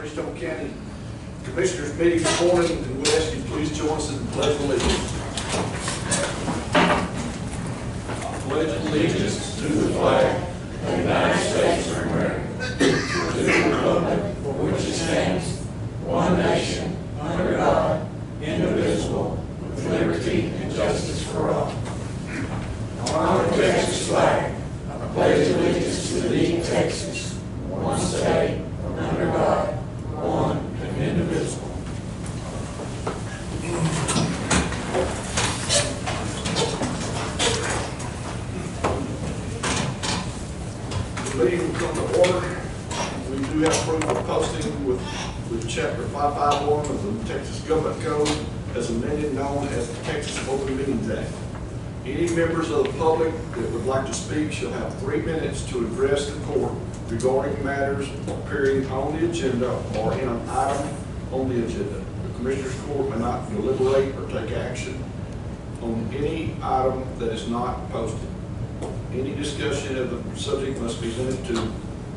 Freestone County Commissioners meeting this morning, and we ask you please join us in the pledge of allegiance. I pledge allegiance to the flag of the United States of America, to the republic for which it stands, one nation, under God, indivisible, with liberty and justice for all. On the Texas flag, I pledge allegiance to thee, Texas, one state, under God, one and indivisible. The meeting will come to order. We do have proof of posting with Chapter 551 of the Texas Government Code as amended, known as the Texas Open Meetings Act. Any members of the public that would like to speak shall have 3 minutes to address the court regarding matters appearing on the agenda or in an item on the agenda. The Commissioners Court may not deliberate or take action on any item that is not posted. Any discussion of the subject must be limited to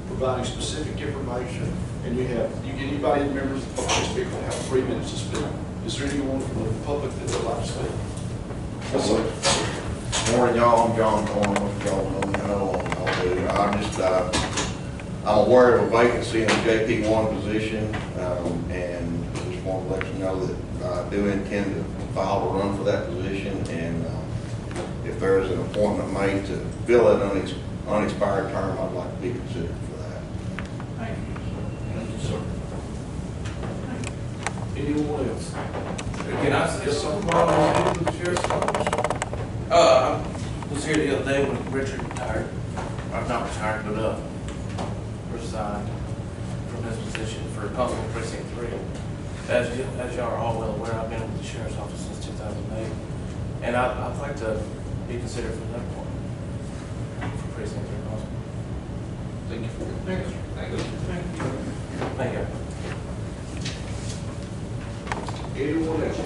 providing specific information, and anybody in the members of the public speak will have 3 minutes to speak. Is there anyone from the public that would like to speak? Yes, sir. Morning, y'all. I'm John Corn. Y'all know I'm aware of a vacancy in the JP1 position, and just want to let you know that I do intend to file a run for that position, and if there is an appointment made to fill an unexpired term, I'd like to be considered for that. Thank you. Thank you, sir. Anyone else? Can I say something about the sheriff's office? I was here the other day when Richard retired, or not retired, but resigned from his position for Constable Precinct 3. As y'all are all well aware, I've been with the sheriff's office since 2008, and I'd like to be considered for another one for Precinct 3 Constable. Thank you. Thank you. Thank you. Thank you. Anyone else?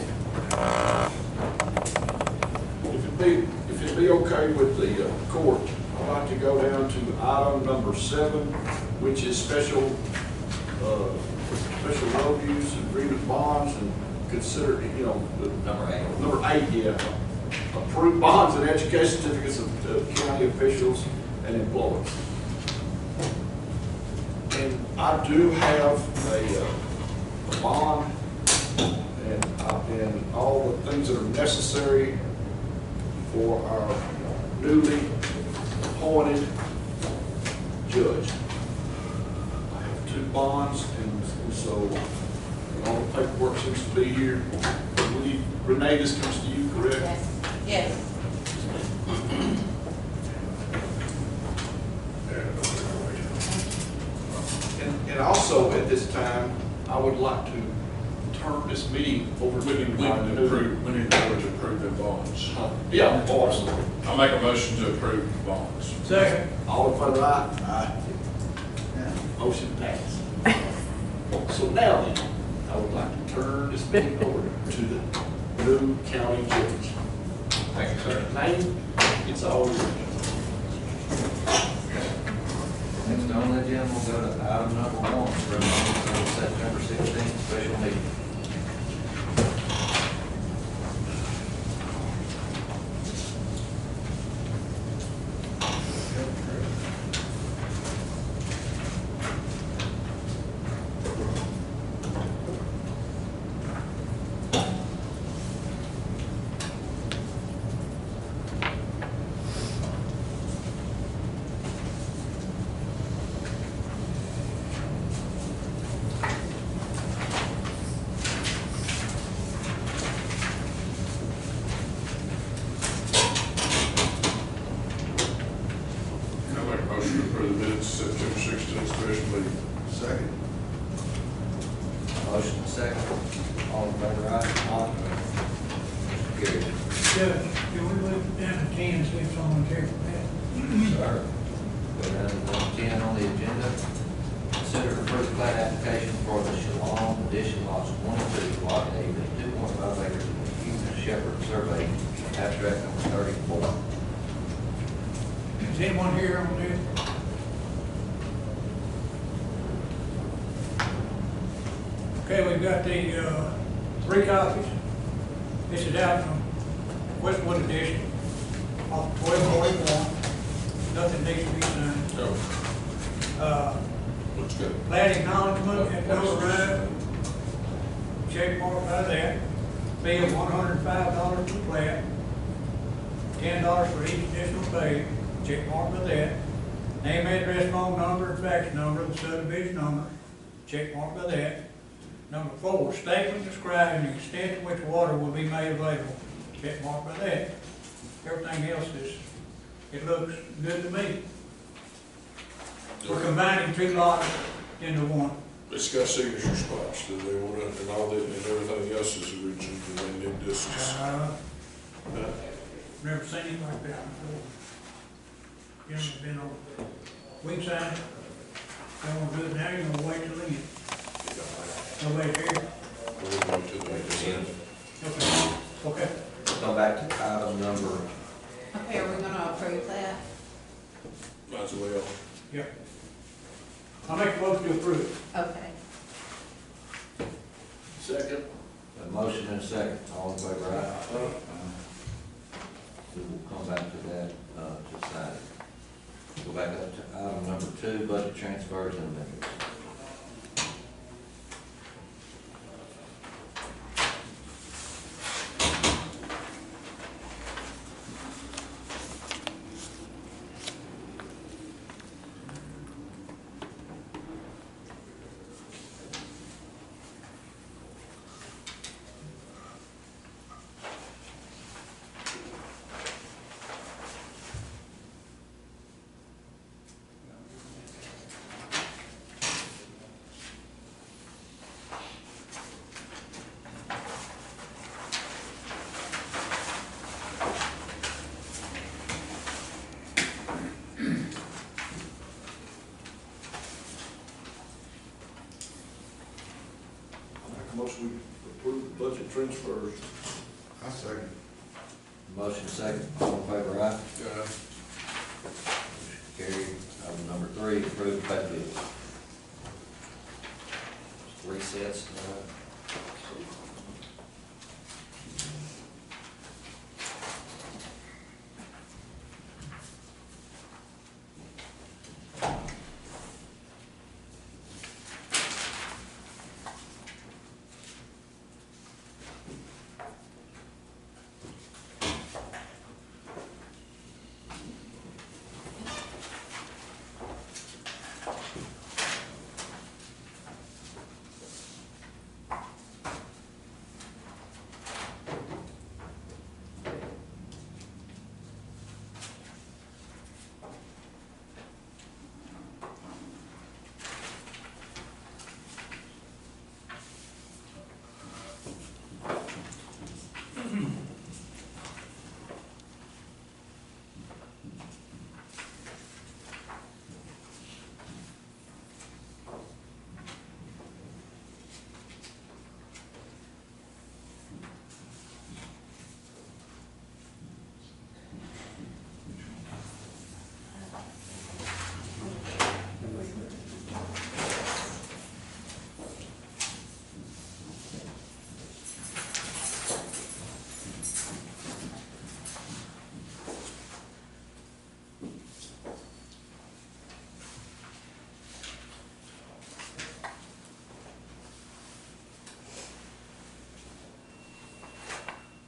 If it'd be okay with the court, I'd like to go down to item number 7, which is special road use agreement bonds, and consider, number eight, yeah. Approved bonds and education certificates of county officials and employees. And I do have a bond and all the things that are necessary for our newly appointed judge. I have 2 bonds, and so all the paperwork seems to be here. Renee, this comes to you, correct? Yes. Yes. And also at this time, I would like to turn this meeting over to We need to approve the bonds. Yeah, bonds. I make a motion to approve the bonds. Second. All in favor, aye? Aye. Motion passed. So now then, I would like to turn this meeting over to the new county judge. Thank you, sir. Name, it's all yours. Next on the agenda, we'll go to item number 1, resolution of September 16th special meeting. September 16th special meeting. Second. Motion second. All in favor, aye? Aye. Carried. Judge, can we look down at 10 and see if someone cares for that? Sir. Go down to number 10 on the agenda. Consider the first plat application for the Shalom addition lots 22, lot A, 2.5 acres of the Hugh Shepherd survey, abstract number 34. Is anyone here on this? Okay, we've got the, 3 copies. This is out from Westwood Edition, off 1241. Nothing needs to be signed. No, looks good. Plat acknowledgement at Dover Drive. Check mark by that. Bill $105 per plat. $10 for each additional page. Check mark by that. Name, address, phone number, and fax number, the subdivision number. Check mark by that. Number 4, statement describing the extent to which water will be made available. Check mark by that. Everything else is, it looks good to me. We're combining 2 lots into one. It's got signature spots, do they want it, and all that, and everything else is original, and they need this. Never seen it like that before. You know, been on, we can sign it. Don't want to do it now, you're gonna wait till then. Nobody here? We'll go to the next one. Okay. Okay. Go back to item number, Okay, are we gonna approve that? Might as well. Yep. I'll make a motion to approve. Okay. Second. a motion and a second, all in favor, aye? We will come back to that, to sign it. Go back up to item number 2, budget transfers and amendments. Motion we approve the budget transfers. I second. Motion second, all in favor, aye? Yeah. Carried. Item number 3, approve pay bills. 3 sets,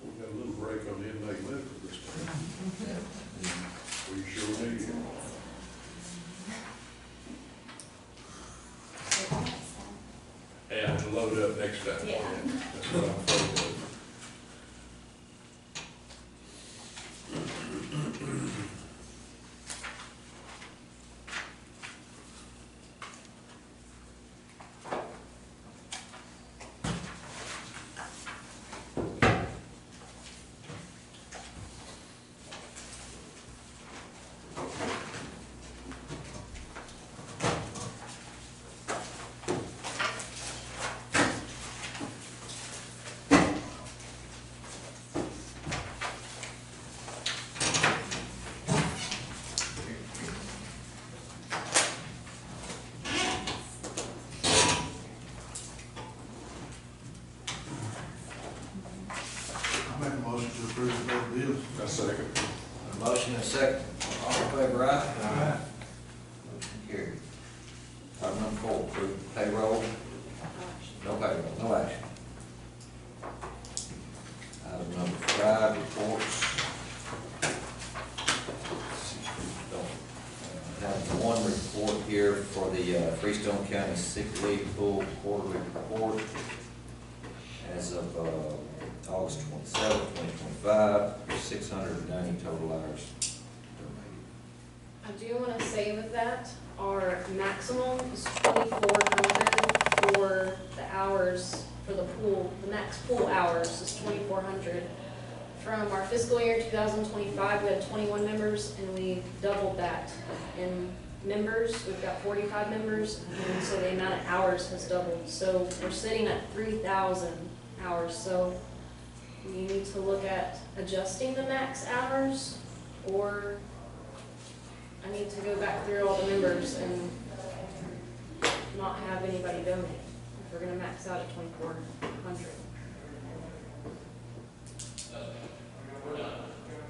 We got a little break on the inmate medical this time. We sure need it. Yeah, and load up next time. Yeah. That's what I'm afraid of. I second. A motion and a second. All in favor, aye? Aye. Motion carried. Item number 4, approve payroll. No payroll, no action. Item number 5, reports. Have one report here for the Freestone County Sick Leave Pool quarterly report as of August 27th, 2025, 690 total hours donated. I do want to say with that, our maximum is 2,400 for the hours for the pool. The max pool hours is 2,400. From our fiscal year 2025, we had 21 members, and we doubled that in members. We've got 45 members, and so the amount of hours has doubled. So we're sitting at 3,000 hours. So we need to look at adjusting the max hours, or I need to go back through all the members and not have anybody donate if we're gonna max out at 2,400.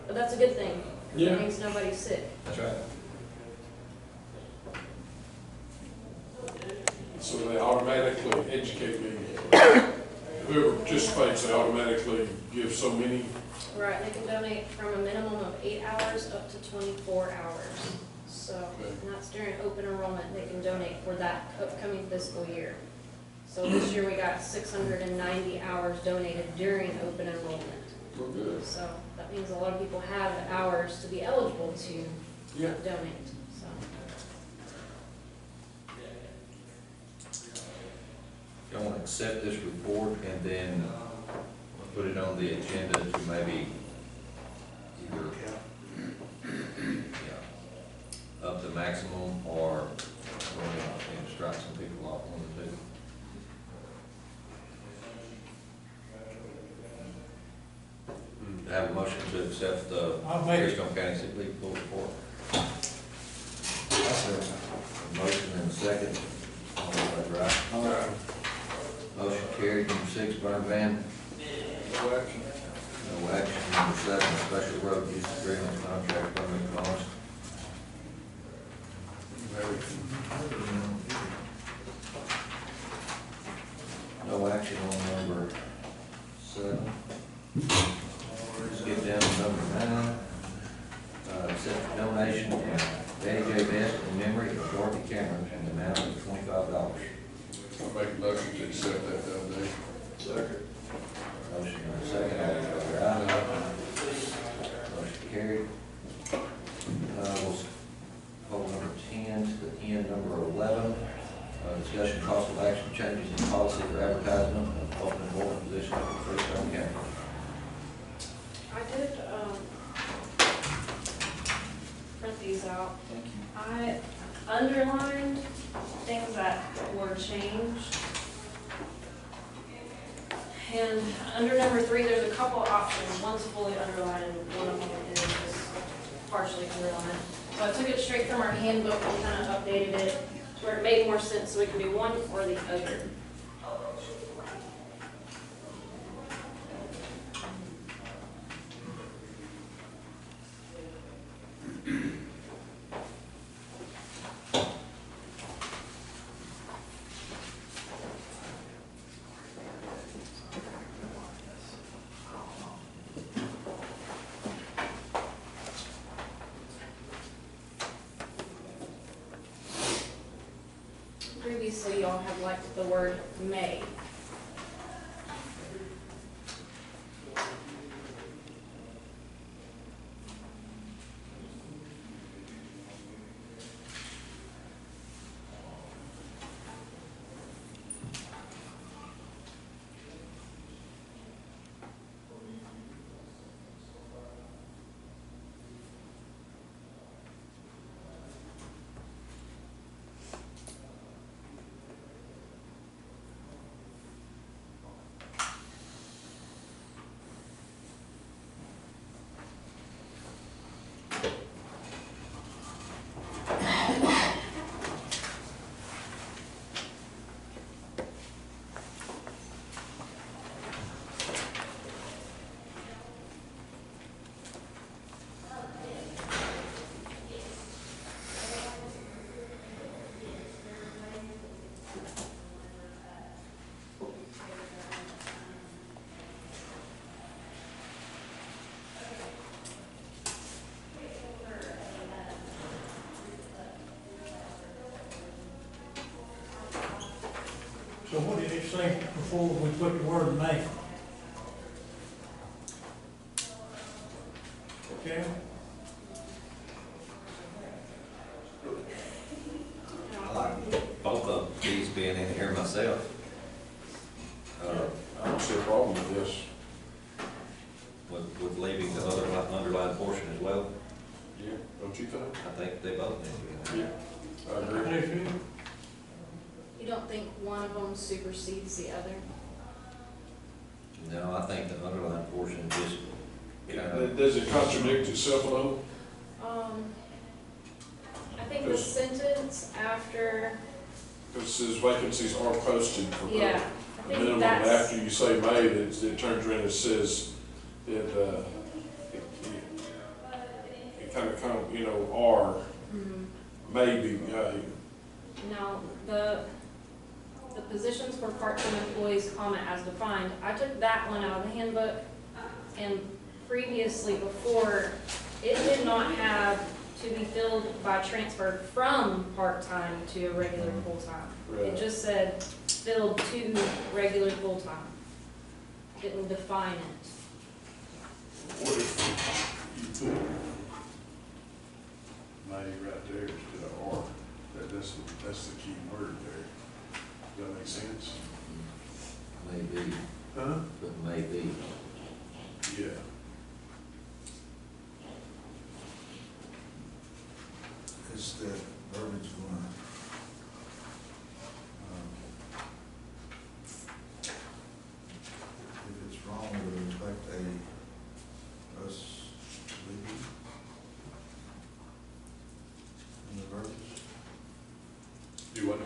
But that's a good thing. Yeah. It means nobody's sick. That's right. So they automatically educate me. Whoever participates, they automatically give so many. Right, they can donate from a minimum of 8 hours up to 24 hours. So, and that's during open enrollment, they can donate for that upcoming fiscal year. So this year we got 690 hours donated during open enrollment. We're good. So that means a lot of people have hours to be eligible to Yeah. donate, so. Y'all want to accept this report and then put it on the agenda to maybe either up to maximum or strike some people off on the two. To have a motion to accept the I'll make it. Freestone County Sick Leave Pool report. A motion and a second. All in favor, aye? Motion carried. Number 6, burn ban. No action. No action. Number 7, special road use agreement, contract, permit cost. No action on number 7. Let's get down to number 9. Accept donation of Danny J. Best in memory of Dorothy Cameron in the amount of $25. I'll make a motion to accept that donation. Second. Motion and a second, all in favor, aye? Motion carried. We'll hold number 10 to the end, number 11. Discussion possible action changes in policy for advertisement of open enrollment position for Freestone County. I did, print these out. Thank you. I underlined things that were changed. And under number 3, there's a couple options. One's fully underlined and one of them is just partially underlined. So I took it straight from our handbook and kind of updated it to where it made more sense so we can do one or the other. Previously, y'all have liked the word may. at this thing before we put the word may. Okay? I like both of these being in here myself. I don't see a problem with this. With leaving the other underlined portion as well. Yeah. Don't you think? I think they both need to be in there. I agree. You don't think one of them supersedes the other? No, I think the underlined portion just kind of, Does it contradict itself though? I think the sentence after, Because it says vacancies are posted for yeah, I think minimum, that's. after you say may, it turns around and says that, it kind of, you know, are, Mhm. maybe, Now, the positions for part-time employees, comma, as defined, I took that one out of the handbook, and previously, before, it did not have to be filled by transfer from part-time to a regular full-time. It Right. just said filled to regular full-time. Didn't define it. what if you put may right there instead of are? That's the key word there. Does that make sense? maybe, Huh? but maybe. Yeah. Is that verbiage going if it's wrong, would it affect us leaving in the verbiage? Do what now?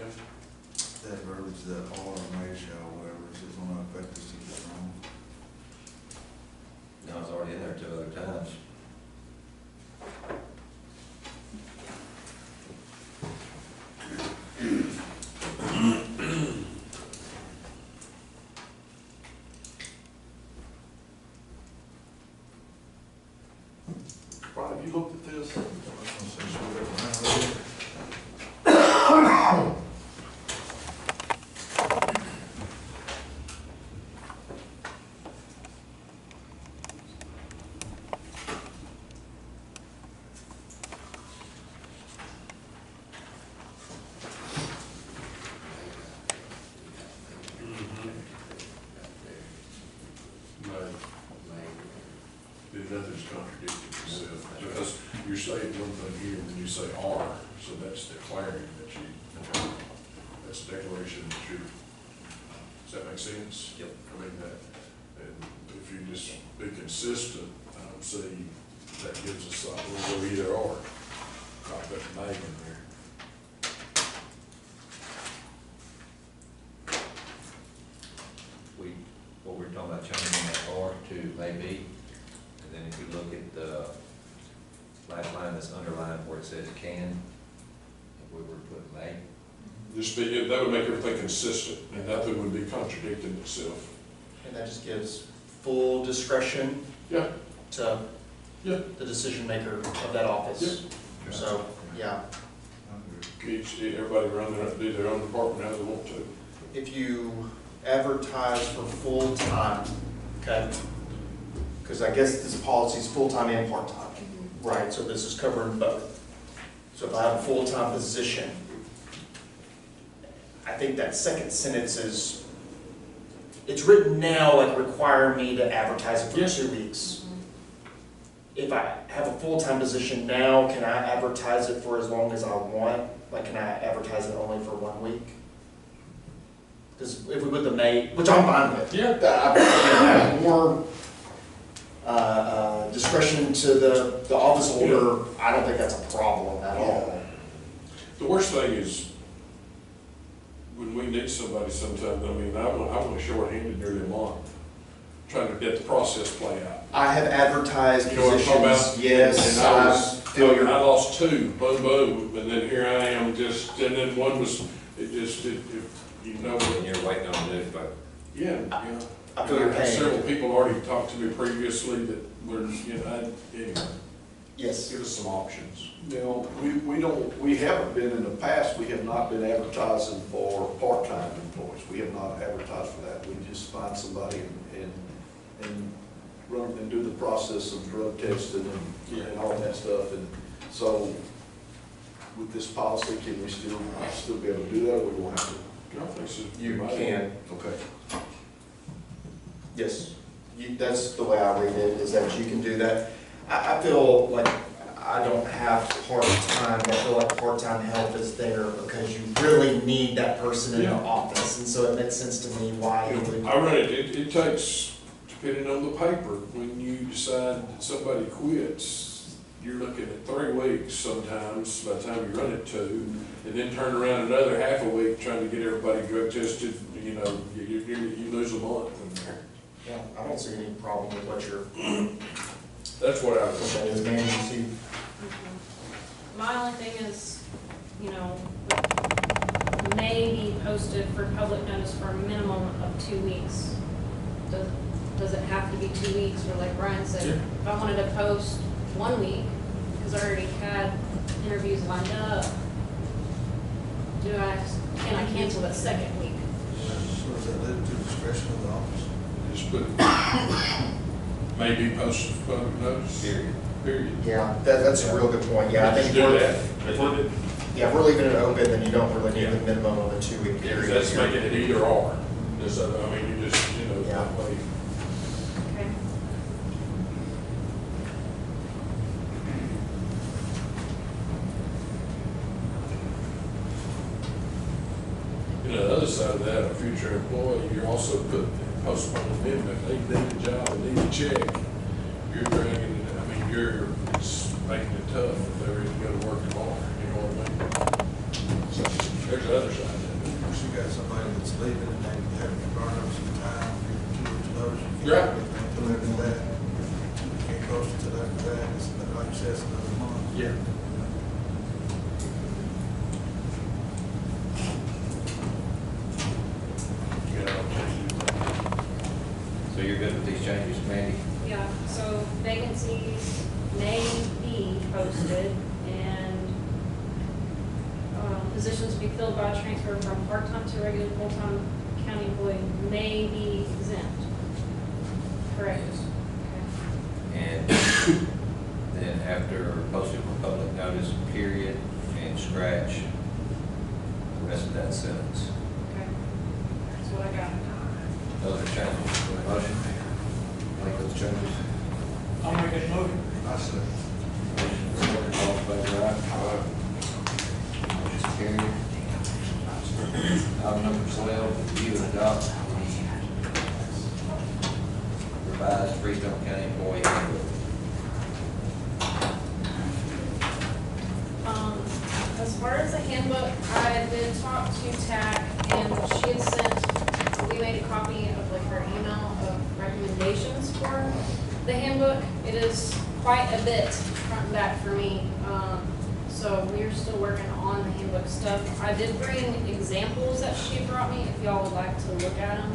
That verbiage, that all or may shall, whatever, is it gonna affect us if it's wrong? No, it's already in there 2 other times. Brian, have you looked at this? I was gonna say, should we go around with it? Then nothing's contradicting itself, because you're saying one thing here, and then you say are, so that's declaring that that's a declaration that you're, does that make sense? Yep. I mean, that, and if you just be consistent, see, that gives us, we'll go either or, not put may in there. What we're talking about changing that or to maybe, and then if you look at the last line that's underlined where it says can, if we were to put may. Just be, that would make everything consistent, and nothing would be contradicting itself. And that just gives full discretion Yeah, to yeah. the decision maker of that office. So, yeah, Everybody do their own department how they want to. if you advertise for full-time, okay? Because I guess this policy is full-time and part-time, right? So this is covering both. So if I have a full-time position, I think that second sentence is, it's written now like requiring me to advertise it for Yes. 2 weeks. If I have a full-time position now, can I advertise it for as long as I want? Like, can I advertise it only for 1 week? Because if we put the May, which I'm fine with. Yeah. Have more discretion to the office holder, I don't think that's a problem at all. The worst thing is, when we need somebody sometime, I mean, I want to shorthanded nearly a month, trying to get the process play out. I have advertised You know what I'm talking positions, about? yes, And I I lost 2, boom, boom, and then here I am just, and then one was, you know. And you're waiting on the news, but Yeah, I feel your I've had pain. several people already talked to me previously that were, anyway. Yes. Give us some options. Now, we haven't been in the past, we have not been advertising for part-time employees. We have not advertised for that. We just find somebody and run and do the process of drug testing and all that stuff. And so with this policy, can we still be able to do that, or we won't have to? I think so. You can. Okay. Yes, that's the way I read it, is that you can do that. I feel like I don't have part-time, I feel like part-time help is there because you really need that person in the office, and so it makes sense to me why you would. I run it takes, depending on the paper, when you decide that somebody quits, you're looking at 3 weeks sometimes, by the time you run it 2, and then turn around another half a week trying to get everybody drug tested, you know, you lose a month in there. Yeah, I don't see any problem with what you're, That's what I what was. that is, man, you see. My only thing is, you know, may be posted for public notice for a minimum of 2 weeks. Does it have to be 2 weeks, or like Brian said, if I wanted to post 1 week, because I already had interviews lined up, can I cancel that second week? So is that limited to discretion of the office? Just put, maybe post public notice. Period. Yeah, that's a real good point, yeah, I think Do we're, that. yeah, if we're leaving it open, then you don't really need the minimum of a 2-week period. That's making it either or. Just, I mean, you just, you know, Yeah. that way. Okay. You know, the other side of that, a future employee, you're also putting, postpone amendment, they need a job, they need a check. You're dragging it, I mean, it's making it tough if they're ready to go to work tomorrow, you know what I mean? So, there's the other side of it. If you got somebody that's leaving and they have to burn up some time, give 2 weeks notice, you Right. can't do anything until after that. You can't post it till after that, it's like you said, it's another month. Yeah. So you're good with these changes, Mandy? Yeah, so vacancies may be posted and positions to be filled by a transfer from part-time to regular full-time county employee may be exempt. Correct? Okay. And then after posting for public notice, period, and scratch the rest of that sentence. Okay. That's what I got. Those are changes to the motion. Make those changes. I'll make that motion. I said, Motion, second, all in favor, aye. Motion carried. Item number 12, review and adopt the revised Freestone County employee handbook. As far as the handbook, I did talk to TAC, and she had sent, we made a copy of like her email of recommendations for the handbook. It is quite a bit front and back for me, so we're still working on the handbook stuff. I did bring examples that she brought me, if y'all would like to look at them.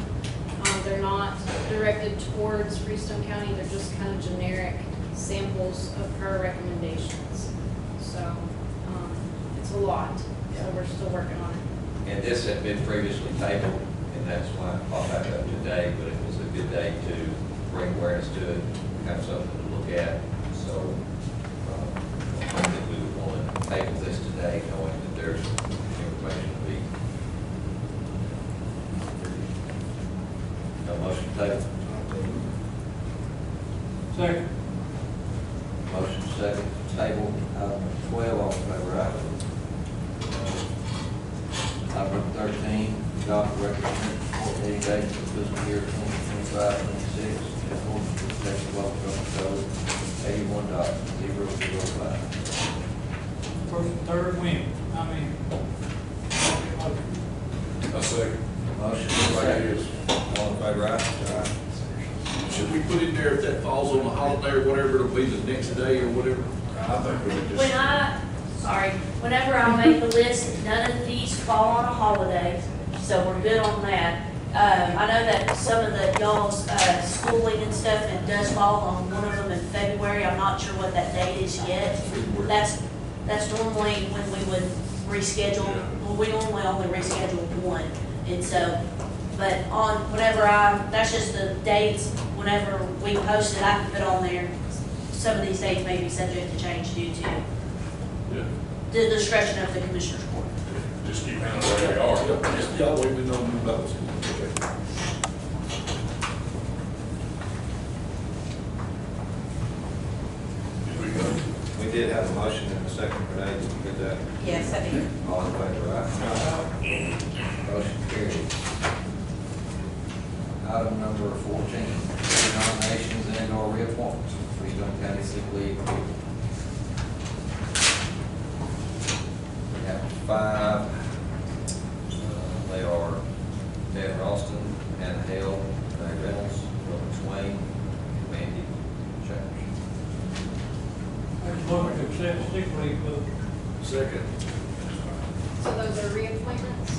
They're not directed towards Freestone County, they're just kind of generic samples of her recommendations. So, it's a lot, so we're still working on it. And this had been previously tabled, and that's why it popped back up today, but it was a good day to bring awareness to it, have something to look at. So, I think we would want to table this today, knowing that there's information to be. No motion to table. Second. Motion second, table, item 12, all in favor, aye. Item number 13, adopt the recommended meeting date for fiscal year 2025-26, in accordance with Texas Law Government Code 81.005. First and third win. A second. Motion second, all in favor, aye. Should we put in there if that falls on a holiday or whatever, it'll be the next day or whatever? I think we would Whenever I make the list, none of these fall on a holiday, so we're good on that. I know that some of the y'all's schooling and stuff, it does fall on one of them in February. I'm not sure what that date is yet. That's normally when we would reschedule. Well, we normally only reschedule one. And so, but that's just the dates, whenever we post it, I can put on there. Some of these dates may be subject to change due to Yeah, the discretion of the Commissioners Court. just keep it where they are. Just, yeah, we know about this. Did we go? We did have a motion and a second for that, did you get that? Yes, I did. All in favor, aye? Motion carried. Item number 14, nominations and/or reappointments for Freestone County Sick Leave. We have 5. They are Ted Ralston, Hannah Hale, Ray Reynolds, Robert Swain, and Mandy Chambers. I just want to accept sick leave for Second. So those are reappointments?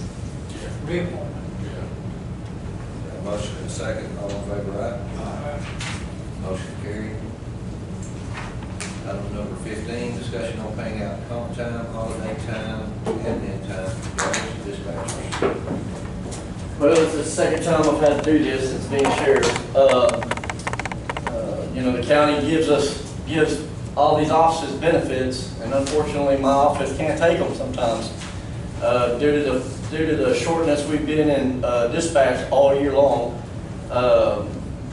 reappointment. Yeah. Got a motion and a second, all in favor, aye? Motion carried. Item number 15, discussion on paying out comp time, holiday time, admin time for drivers and dispatchers. Well, it's the second time I've had to do this since being sheriff. You know, the county gives all these offices benefits, and unfortunately, my office can't take them sometimes. Due to the shortness we've been in dispatch all year long,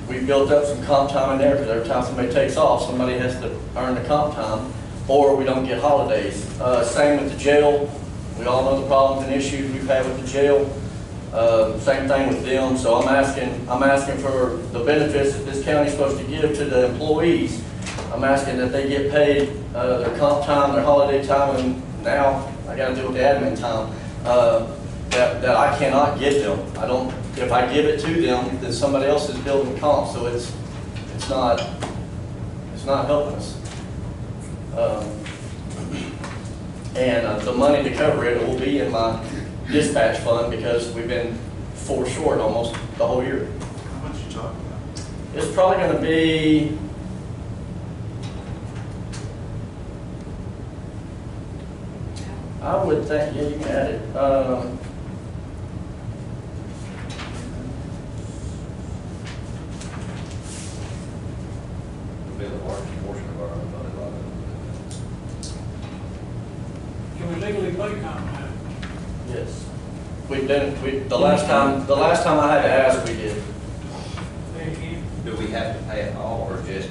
we built up some comp time in there, because every time somebody takes off, somebody has to earn the comp time, or we don't get holidays. Same with the jail. We all know the problems and issues we've had with the jail. Same thing with them. So I'm asking for the benefits that this county's supposed to give to the employees. I'm asking that they get paid their comp time, their holiday time, and now I got to deal with the admin time that I cannot get them. If I give it to them, then somebody else is building comp, so it's not helping us. The money to cover it will be in my dispatch fund, because we've been $4 short almost the whole year. How much you talking about? It's probably going to be I would think, yeah, you can add it. Would be the largest portion of our money line. Can we legally pay comp time? Yes. The last time I had to ask, we did. Say again? Do we have to pay it all, or just?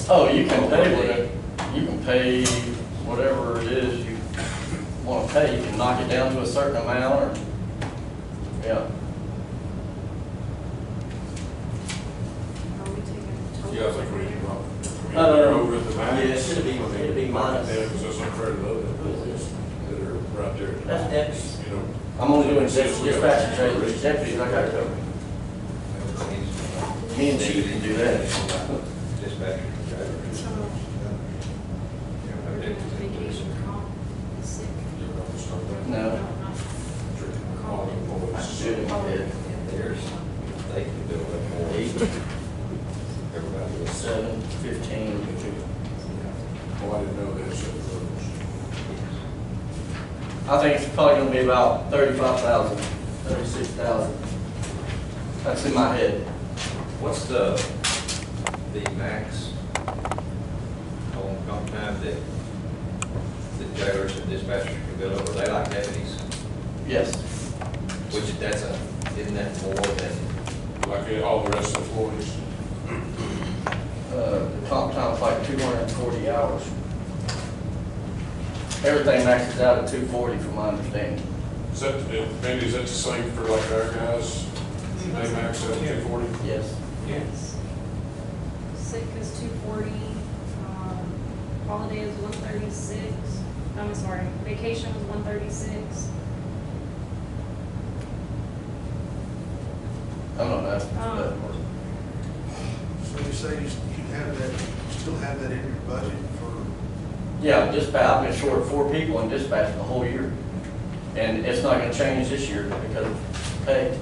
Oh, you can pay whatever it is you want to pay. You can knock it down to a certain amount, or, yeah. Are we taking total? Yeah, I think we need to rock. Over at the back. Yeah, it'd be minus. Yeah, because that's unfair to the other employees that are right there. That's deputies. You know. I'm only doing dispatch and trailers. Deputies, I got covered. Me and Chief can do that. Dispatcher, driver. So, vacation, comp, sick. No. All the employees. Shoot in my head. And there's, they can do it more. 8, Everybody was 7, 15. Oh, I didn't know they had set rules. I think it's probably gonna be about 35,000, 36,000. That's in my head. What's the max on comp time that the jailers and dispatchers can go over? Are they like deputies? Yes. Which isn't that more than? Like all the rest of the employees. The comp time's like 240 hours. Everything maxes out at 240 from my understanding. Is that, Mandy, is that the same for like our guys? They max out at 240? Yes. Yes. Sick is 240, holiday is 136, I'm sorry, vacation was 136. I'm not asking for that. So you say you have that, you still have that in your budget for, Yeah, dispatch, I've been short 4 people in dispatch the whole year. And it's not gonna change this year because of pay.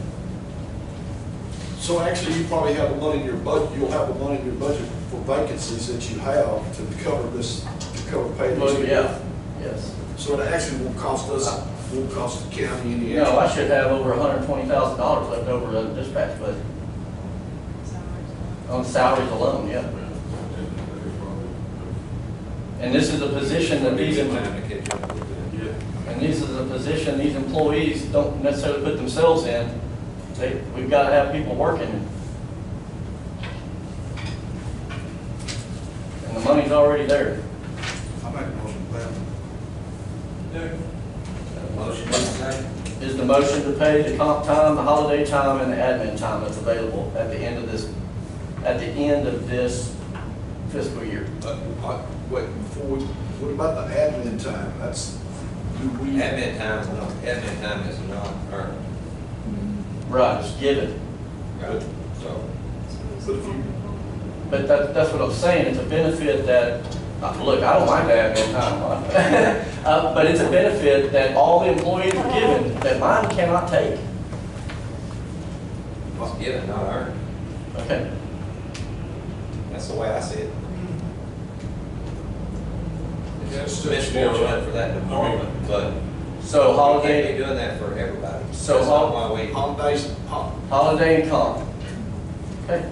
So actually, you probably have the money in your budget, you'll have the money in your budget for vacancies that you have to cover this, to cover pay. Well, yeah, yes. So it actually won't cost us, won't cost the county any extra. No, I should have over $120,000 left over in the dispatch budget, on salaries alone, yeah. And this is a position that these, Time to catch up with it. Yeah. and this is a position these employees don't necessarily put themselves in. We've got to have people working. And the money's already there. I make a motion to pay them. Motion is second. Is the motion to pay the comp time, the holiday time, and the admin time that's available at the end of this, fiscal year? Wait, before we, what about the admin time? That's, do we? Admin time is not earned. Right, it's given. Right. So, But if you, But that's what I'm saying, it's a benefit that, look, I don't mind the admin time, but it's a benefit that all the employees are given that mine cannot take. it's given, not earned. Okay, That's the way I see it. That's It's misfortunate for that department, but so we can't holiday, be doing that for everybody. So That's not why we, holidays, holiday and comp. Okay.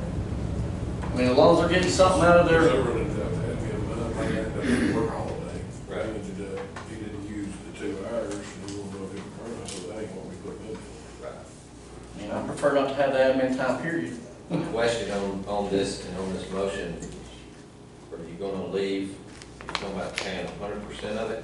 I mean, as long as they're getting something out of There's their, ever an work holiday. Right. And he didn't use the 2 hours, and he won't know if he can earn it, so that ain't what we put in. right. I mean, I prefer not to have the admin time, period. Question on this, and on this motion, are you gonna leave, you're talking about paying 100% of it?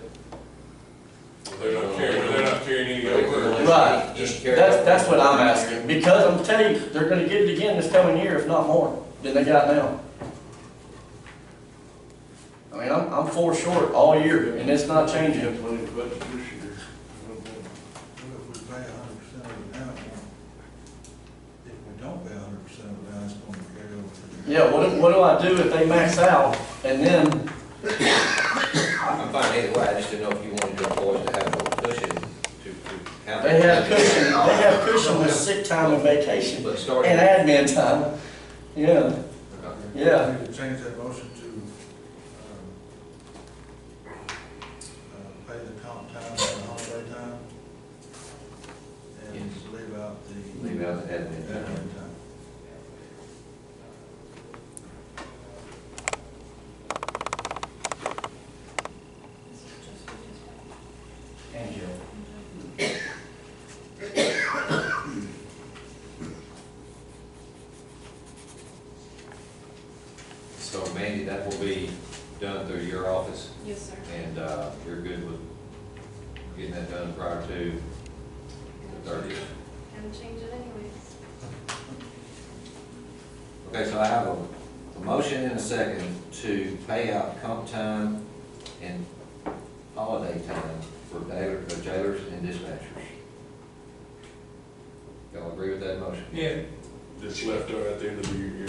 They're not carrying any over. Right, Just carry that's what I'm asking, because I'm telling you, they're gonna get it again this coming year, if not more, than they got now. I mean, I'm 4 short all year, and it's not changing. Plenty of budget this year. Well, if we pay 100% of it now, if we don't pay 100% of it now, it's going to carry over to the. Yeah, what do I do if they max out, and then, I'm fine either way, I just didn't know if you wanted your employees to have a little cushion to have. they have cushion with sick time and vacation, But starting. and admin time, yeah, Okay. yeah. We need to change that motion to, pay the comp time and the holiday time. And Yes. leave out the. Leave out the admin time. Admin time. And Jill. So Mandy, that will be done through your office, Yes, sir. and you're good with getting that done prior to the 30th? Haven't changed it anyways. Okay, so I have a motion and a second to pay out comp time and holiday time for jailers and dispatchers. Y'all agree with that motion? Yeah. That's left over at the end of the year.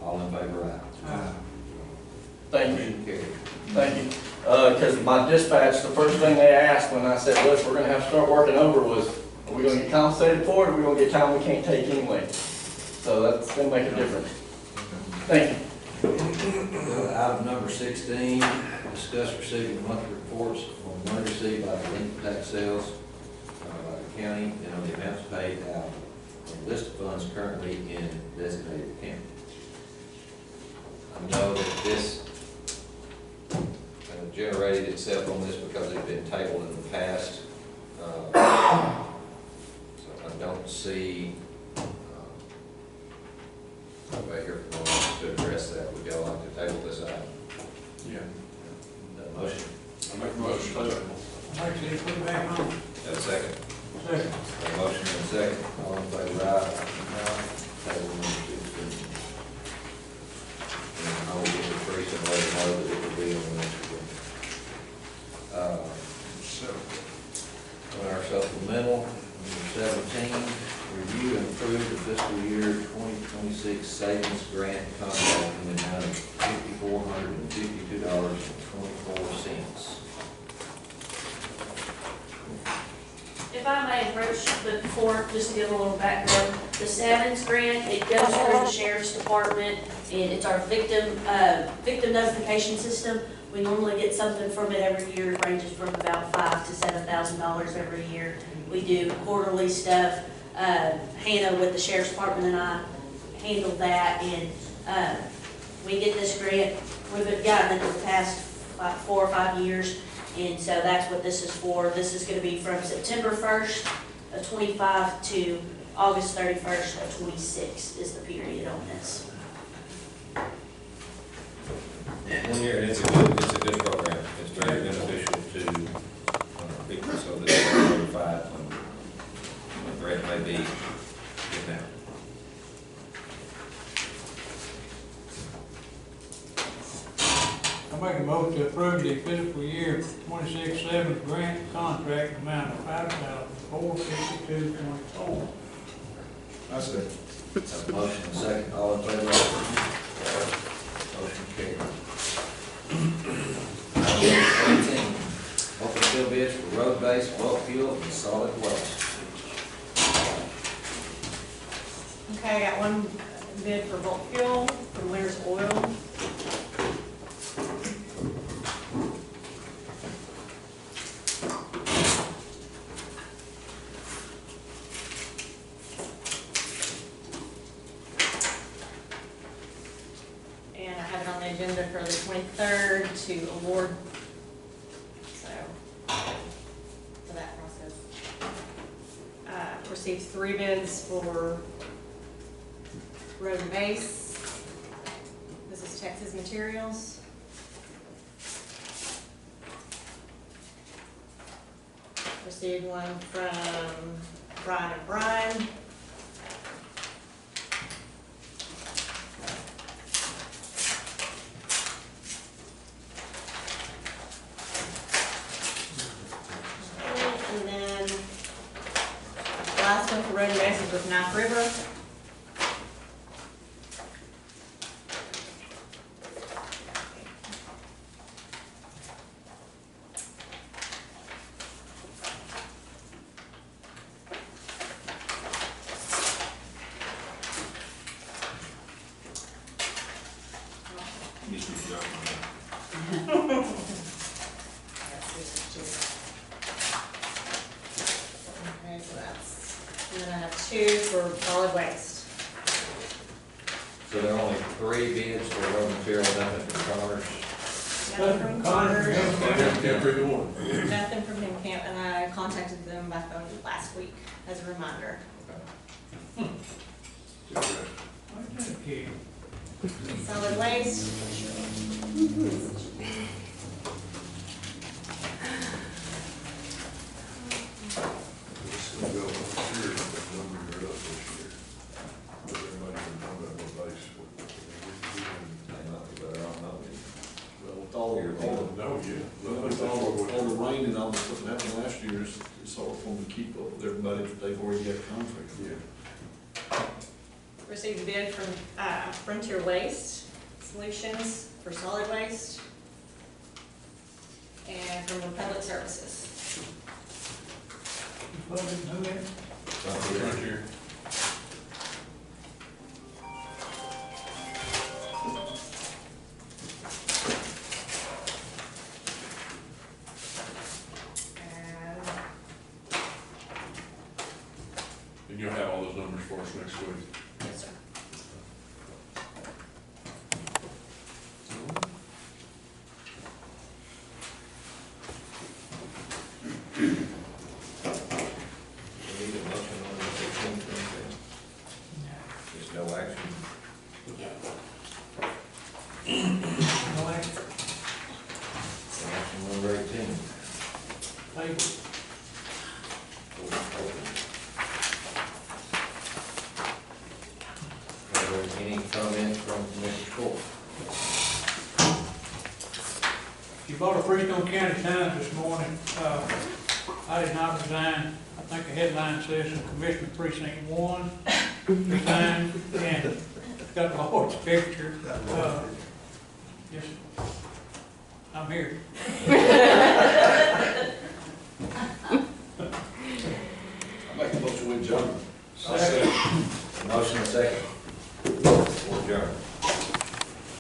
All in favor, aye. Thank you. Motion carried. Thank you. Because my dispatch, the first thing they asked when I said, look, we're gonna have to start working over was, are we gonna get compensated for it, or are we gonna get time we can't take anyway? So that's gonna make a difference. Thank you. Item number 16, discuss receiving monthly reports on money received by delinquent tax sales by the county and on the amounts paid out on the list of funds currently in designated account. I know that this generated itself on this because it's been tabled in the past. So I don't see anybody here from us to address that. Would y'all like to table this item? Yeah. Motion? I make a motion. Actually, put it back on. Have a second? Second. A motion and a second. All in favor, aye? Table number 16. And I will get with Teresa and let her know that it will be on the next agenda. On our supplemental, number 17, review and approve the fiscal year 2026 savings grant contract in the amount of $5,452.24. if I may approach, but before, just to give a little background, the Savins grant, it goes through the sheriff's department, and it's our victim notification system. We normally get something from it every year, it ranges from about $5,000 to $7,000 every year. We do quarterly stuff. Hannah with the sheriff's department and I handle that, and we get this grant. We've gotten it the past like 4 or 5 years, and so that's what this is for. This is going to be from September 1st of 25 to August 31st of 26 is the period on this. 1 year, and it's a good program. It's very beneficial to people so that they're notified when the grant may be given out. I make a motion to approve the fiscal year 26-7 grant contract amount of $5,452.24. I say. Have a motion and a second, all in favor? Motion carried. Item 18, open field bids for road-based bulk fuel and solid waste. Okay, I got one bid for bulk fuel from Winter's Oil. And I have it on the agenda for the 23rd to award, so, for that process. Received 3 bids for road and base. This is Texas Materials. Received one from Brian and Brian. And then last one for road and base is with Knife River. Okay, so that's, and then I have 2 for solid waste. So there are only 3 bids for road material, nothing for cars. Nothing from Connors, Every one. nothing from Him Camp, and I contacted them by phone last week as a reminder. Okay. Solid waste, It's gonna go up here, that number you're up this year. But everybody's been talking about what base. Well, with all the, No, yeah. with all the rain and all the stuff that happened last year, it's hard for them to keep up with everybody that they've already got contracts with. received a bid from Frontier Waste Solutions for solid waste, and from Republic Services. You probably didn't know that. Right here. And And you'll have all those numbers for us next week. yes, sir. We need a motion on the 16th, there's no action. No action. Action number 18. Table. Are there any comments from Commissioner Court? You bought a Freestone County Times this morning. I did not resign. I think the headline says from Commissioner Precinct 1, resigned, and it's got my horse picture. Yes, I'm here. Motion and second.